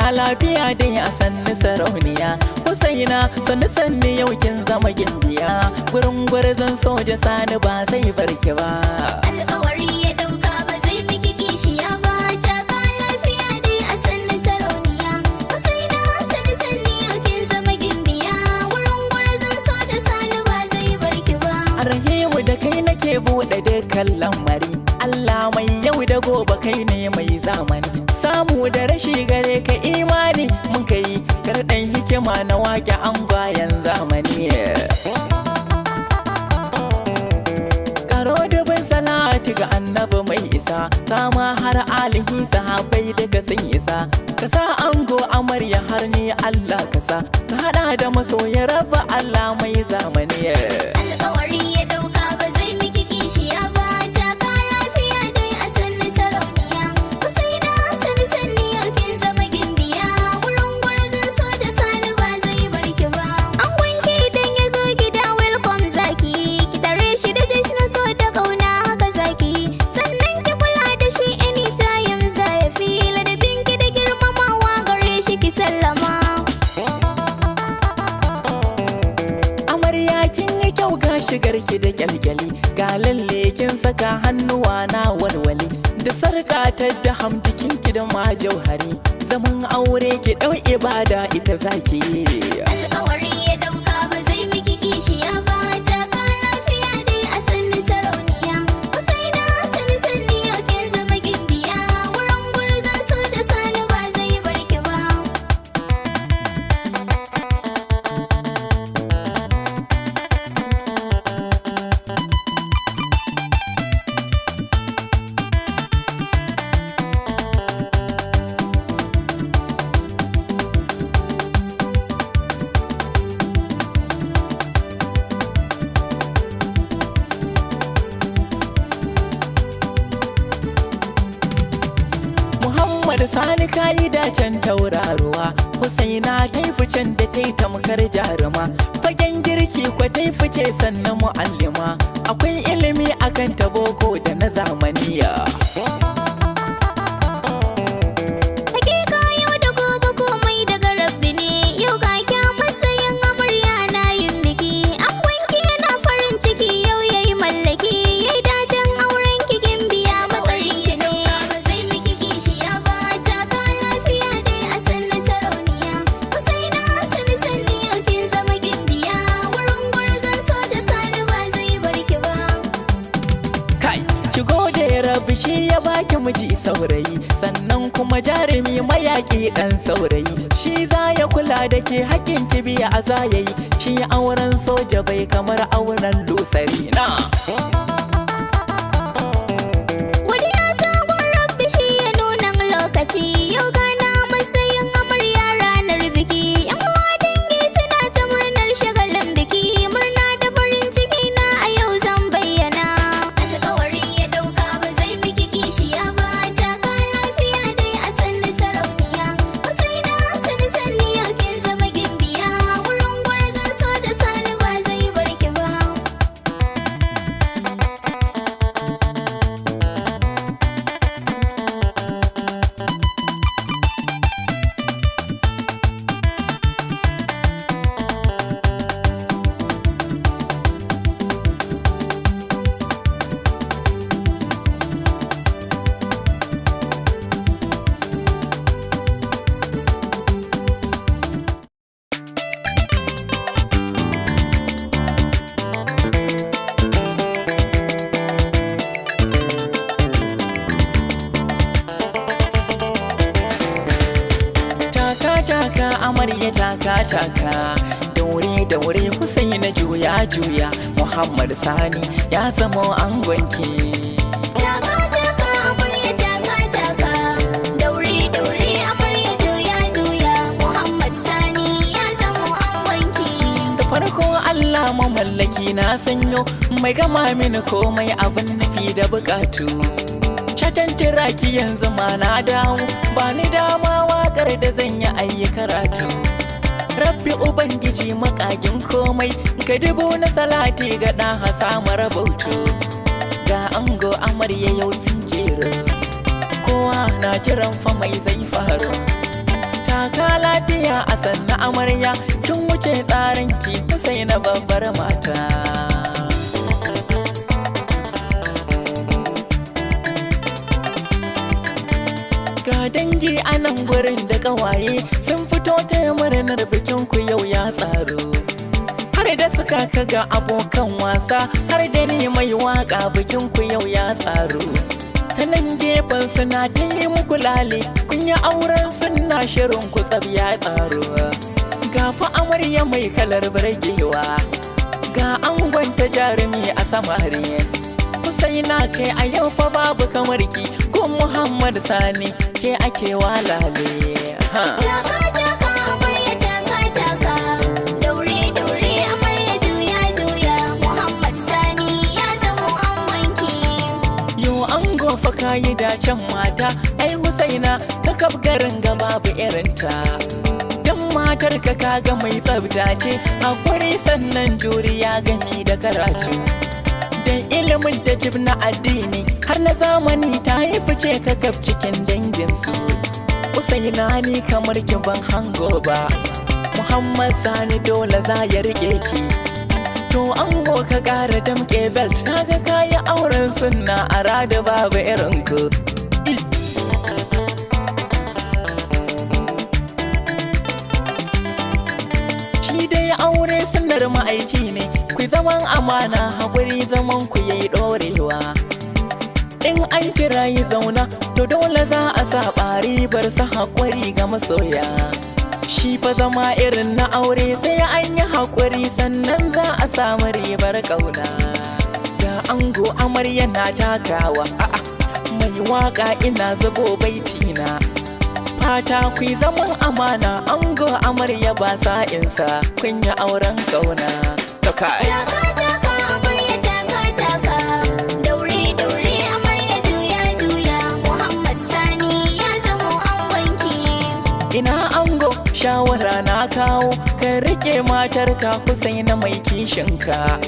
taka lafiya dai a sanni sarauniya Husaina sanni yau kin zama gimbiya gurin gwarzon soja sani ba zai barki ba alƙawari ya dauka ba zai miki kishiya ba taka lafiya dai a sanni sarauniya Husaina sanni yau kin zama gimbiya gurin gwarzon soja sani ba zai barki ba Arhewu da kai nake buɗe dukkan lamari Allah mai yau da gobe kai ne mai zamani samu da rashi gare ka imani mun kai karɗan hikima na wake an bayan zamani karo dubin salati ga annabi mai isa sama har alihi sahabbai daga sun isa ka sa ango amarya har ni Allah ka sa ka hada da masoya rabba Allah mai zamani alƙawari ya dauka ba zai miki kishiya ba taka lafiya dai a sanni sarauniya Husaina sanni yau kin zama gimbiya wurin gwarzon soja sani ba zai barki ba an wanke idan ya zo gida welcome zaki ki tare shi da jins na so da kauna haka zaki sannan ki kula da shi anytime zai fi ladabin ki da girmamawa gare shi ki sallama amarya kin yi kyau ga shigar ki da kyalkyali ga lalle kin saka hannuwa na walwali da sarka ta da hamdikin ki da ma jauhari zaman aure ki dau ibada ita zaki alƙawari ya dauka ba zai miki kishiya ba taka lafiya dai a sanni sarauniya Husaina sanni yau kin zama gimbiya wurin gwarzon soja sani ba zai barki ba Muhammad Sani kayi dacen tauraruwa Husaina ta yi ficen da ta yi tamkar jaruma fagen girki kwa ta yi fice sannan mu'allima akwai ilimi akan ta boko da na zamaniya hakika yau da gobe komai daga rabbi ne yau ga kya matsayin amarya na yin biki an wanki yana farin ciki yau yayi mallaki yayi dacen auren ki gimbiya matsayin ki ne ba zai miki kishiya ba taka lafiya dai a sanni sarauniya Husaina sanni yau kin zama gimbiya wurin gwarzon soja sani ba zai barki ba kai ki gode rabbi shi ya baki miji saurayi sannan kuma jarumi mayaki dan saurayi shi za ya kula da ke hakkin ki biya a zayayi shi auren soja bai kamar auren lusari na godiya ta gun rabbi shi ya nuna lokaci yau gana matsayin amarya ranar biki yan uwa dangi suna ta murnar shagalin biki murna da farin ciki na a yau zan bayyana alƙawari ya dauka ba zai miki kishiya ba taka lafiya dai a sanni sarauniya Husaina sanni yau kin zama gimbiya wurin gwarzon soja sani ba zai barki ba taka amarya taka daure Husaina juya Muhammad Sani ya zama angonki taka amarya taka daure amarya juya Muhammad Sani ya zama angonki da farko Allah mamallaki na sanyo mai gama mini komai abin nufi da bukatu shatan tiraki yanzu ma na dawo ba ni dama wakar da zan yi ayi karatu Rabbi Ubangiji makagin komai ka dubu na salati ga ɗan samu rabautu ga ango amarya yau sun jera kowa na jiran fa mai zai faru taka lafiya a sanna amarya, kin wuce tsarin ki Husaina babbar mata. Ga dangi a nan gurin da ƙawaye sun fito ta murnar bikin ku yau ya tsaro. Har da suka kaga abokan wasa, har da ni mai waka bikin ku yau ya tsaro. Ta nan gefen suna ta yi muku lale, kun yi auren suna shirin ku tsab ya tsaro. Ga fa amarya mai kalar burgewa, ga angon ta jarumi a samari. Husaina kai a yau fa babu kamar ki, ko Muhammad Sani ke ake walale. Taka taka amarya taka taka, daure daure amarya juya juya, Muhammad Sani ya zamo angonki. Yo ango fa kayi dacen mata, ai Husaina ka kaf garin ga babu irinta. Dan matar ka kaga mai tsafta ce, hakuri sannan juriya gani da karatu. Dan ilimin ta jib na addini har na zamani ta yi fice ka kaf cikin danginsu. Husaina ni kamar ki ban hango ba, Muhammad Sani dole za ya rike ki. To ango ka ƙara damƙe belt, naga kayi auren sunna a rada babu irin ku. Shi dai aure sunnar ma'aiki ne, ku zaman amana haƙuri zaman ku yayi ɗorewa. In an kira yi zauna, to dole za a sa ɓari bar sa haƙuri ga masoya. Shi fa zama irin na aure sai an yi haƙuri sannan za a samu ribar ƙauna. Ga ango amarya na takawa, mai waƙa ina zubo baitina. Fata ku zaman amana, ango amarya ba sa'insa, kun yi auren ƙauna. Taka taka amarya taka taka, daure daure amarya juya juya, Muhammad Sani ya zamo angonki. Ina ango shawara na kawo, ka rike matarka Husaina mai kishinka.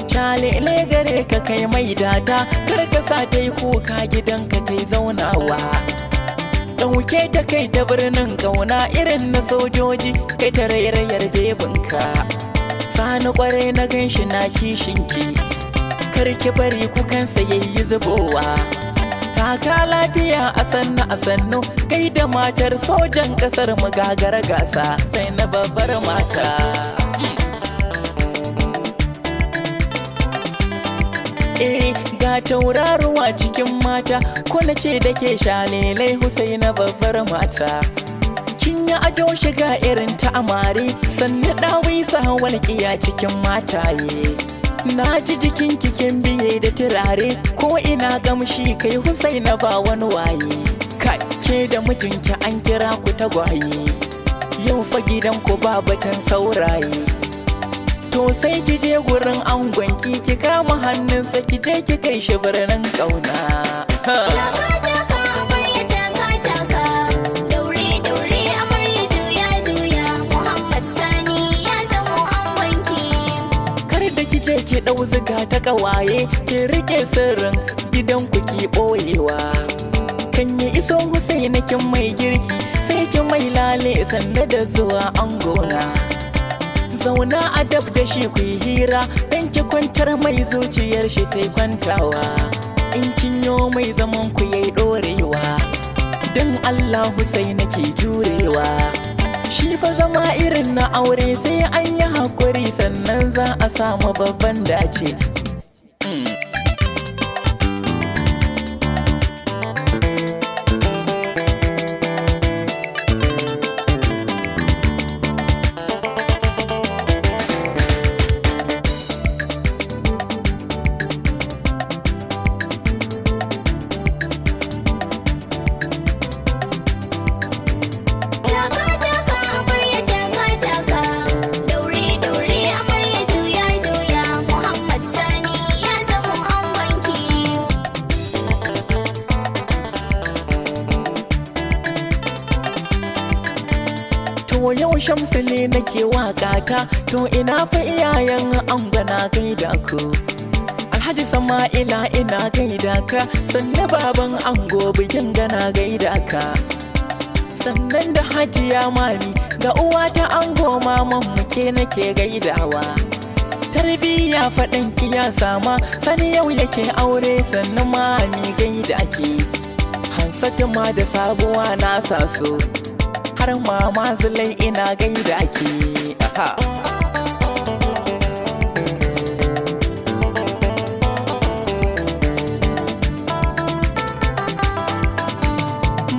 Shalele gare ka kai mai data, kar ka sa ta yi kuka gidanka ta yi zaunawa. Ɗauke ta kai ta birnin ƙauna irin na sojoji, kai ta rairayar bebinka. Sani kwarai na ganshi na kishinki, kar ki bari kukansa yayi zubowa. Taka lafiya a sannu kai da matar sojan ƙasar mu gagara gasa, sai na babbar mata. Ga tauraruwa cikin mata, ko na ce da ke shalelai Husaina babbar mata. Kin yi ado shiga irin ta amare, sannu ɗawisa walƙiya cikin mataye. Na ji jikin kikin biye da turare, ko ina gamshi kai Husaina ba wani waye. Kai ke da mijinki an kira ku tagwaye, yau fa gidanku ba batun sauraye. To sai ki je gurin angonki ki kama hannunsa ki je ki kai shi birnin ƙauna. Taka taka amarya taka taka, daure daure amarya juya juya, Muhammad Sani ya zamo angonki. Kar da ki je ki ɗau zuga ta ƙawaye, ki rike sirrin gidanku ki ɓoyewa. Kan yi iso Husaina kin mai girki, sai ki mai lale sanda da zuwa angona. Zauna a dab da shi ku yi hira, dan ki kwantar mai zuciyar shi ta kwantawa. In kin yo mai zaman ku yayi ɗorewa, dan Allah Husaina ke jurewa. Shi fa zama irin na aure sai an yi haƙuri sannan za a samu babban dace. Taka taka amarya taka taka, daure daure amarya juya juya, Muhammad Sani ya zamo angonki. To yau Shamsu ne nake waƙata, to ina fa iyayen angwana gaida ku. Alhaji Sama'ila ina gaida ka, sannu baban ango bikin gana gaida ka. sannan da hajiya mami ga uwa ta ango maman muke nake gaidawa. Tarbiyya faɗin kiyasa ma sani yau yake aure sannan mami gaida ke. Hansatu ma da sabuwa na saso har mama zulai ina gaida ke.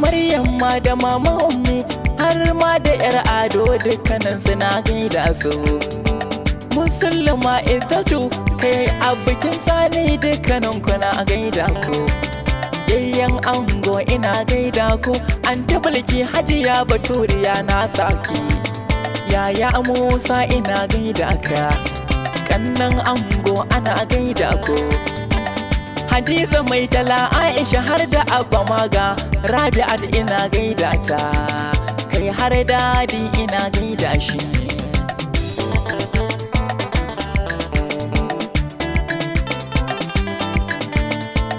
Maryam ma da mama ummi har ma da yar ado dukkanin suna gaida su. Musulma Izzatu kai a bikin sani dukkanin kuna gaida ku. Yayyan ango ina gaida ku, an tabbalki hajiya baturiya na saki. Yaya Musa ina gaida ka, kannan ango ana gaida ku. Hadiza mai tala Aisha har da Abba Maga, Rabi'at ina gaida ta, kai har dadi ina gaida shi.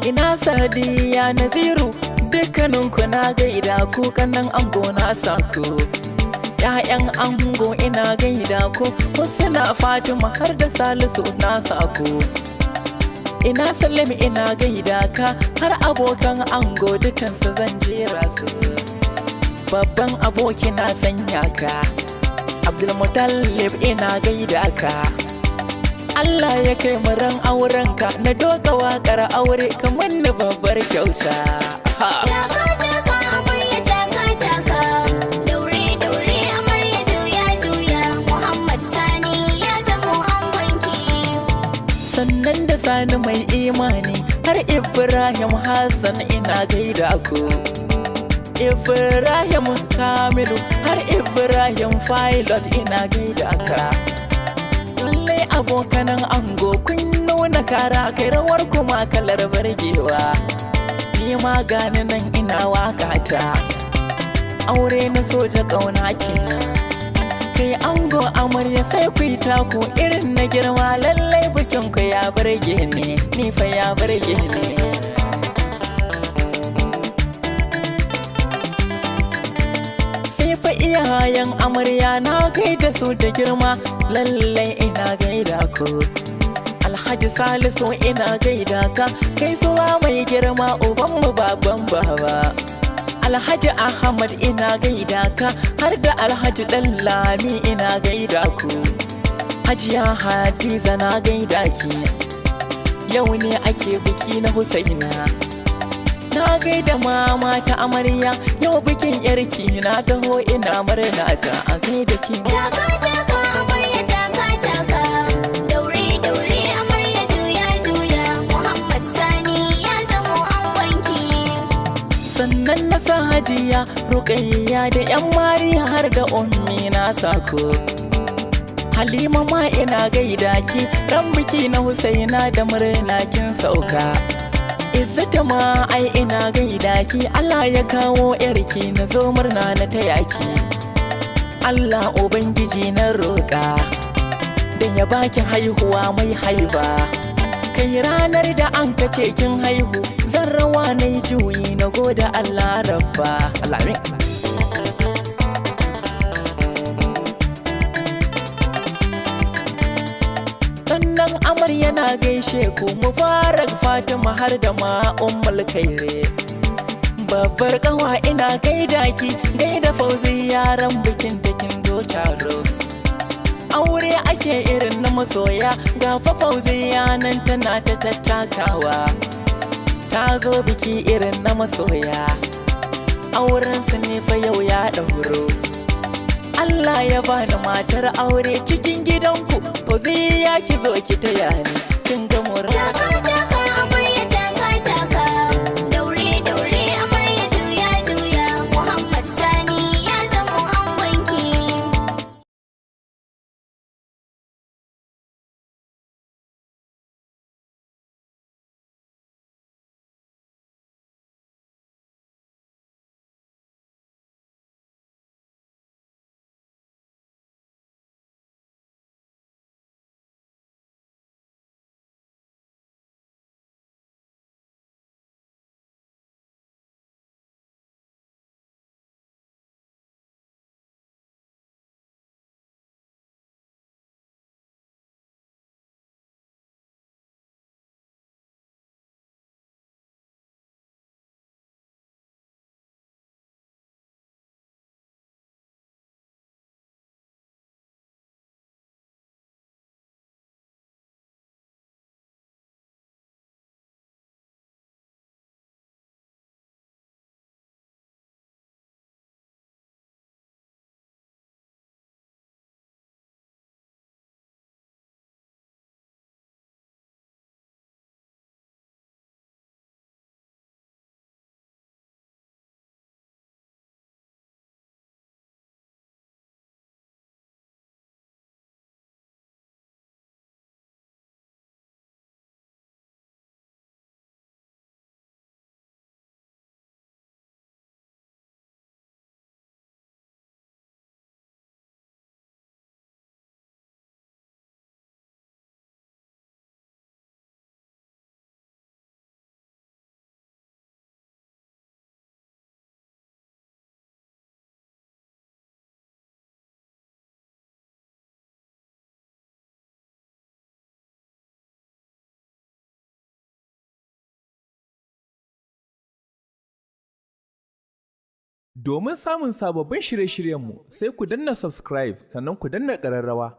Ina Sadiya Naziru dukkaninku na gaida ku, kannan ango na saku. Ya'yan ango ina gaida ku, Husna Fatima har da Salisu na saku. Ina Salim ina gaida ka, har abokan ango dukansu zan jera su. Babban aboki na sanya ka, Abdulmutallib ina gaida ka. Allah ya kai mu ran aurenka, na doka waƙar aure kamar ni babbar kyauta. Sannan da Sani mai imani har Ibrahim Hassan ina gaida ku. Ibrahim Kamilu har Ibrahim Pilot ina gaida ka. Lallai abokanan ango kun nuna kara, kai rawar kuma kalar bargewa. Ni ma gani nan ina wakata, aure na so ta ƙauna kenan. Kai ango amarya sai ku yi taku irin na girma, lallai bikin ku ya burge ni fa ya burge ni. Sai fa iyayen amarya na gaida su da girma, lallai ina gaida ku. Alhaji Salisu ina gaida ka, kai zuwa mai girma ubanmu baban baba. Alhaji Ahmad ina gaida ka, har da Alhaji Dallami ina gaida ku. Hajiya Hadiza na gaida ki, yau ne ake biki na Husaina. Na gaida mama ta amarya, yau bikin yarki na taho ina murna ta a gaida ki. Sannan na sa hajiya Rukayya da yan mari har da ummi na sako. Halima ma ina gaida ki, ran biki na Husaina da murna kin sauka. Izzata ma ai ina gaida ki, Allah ya kawo yarki na zo murna na taya ki. Allah ubangiji na roƙa da ya baki haihuwa mai haiba. Kai ranar da an kace kin haihu, zan rawa na yi juyi na goda Allah rabba. Alamin. Sannan amarya na gaishe ku, Mubarak Fatima har da ma Ummul Khaire. Babbar kawa ina gaida ki, gaida Fauzi yaran bikin da kin zo taro. Aure ake irin na masoya, ga Fauziya nan tana ta tattakawa. Ta zo biki irin na masoya, auren su ne fa yau ya ɗauro. Allah ya bani matar aure cikin gidanku, Fauziya ki zo ki taya ni, kin ga murna. Domin samun sababbin shirye-shiryenmu sai ku danna subscribe sannan ku danna ƙararrawa.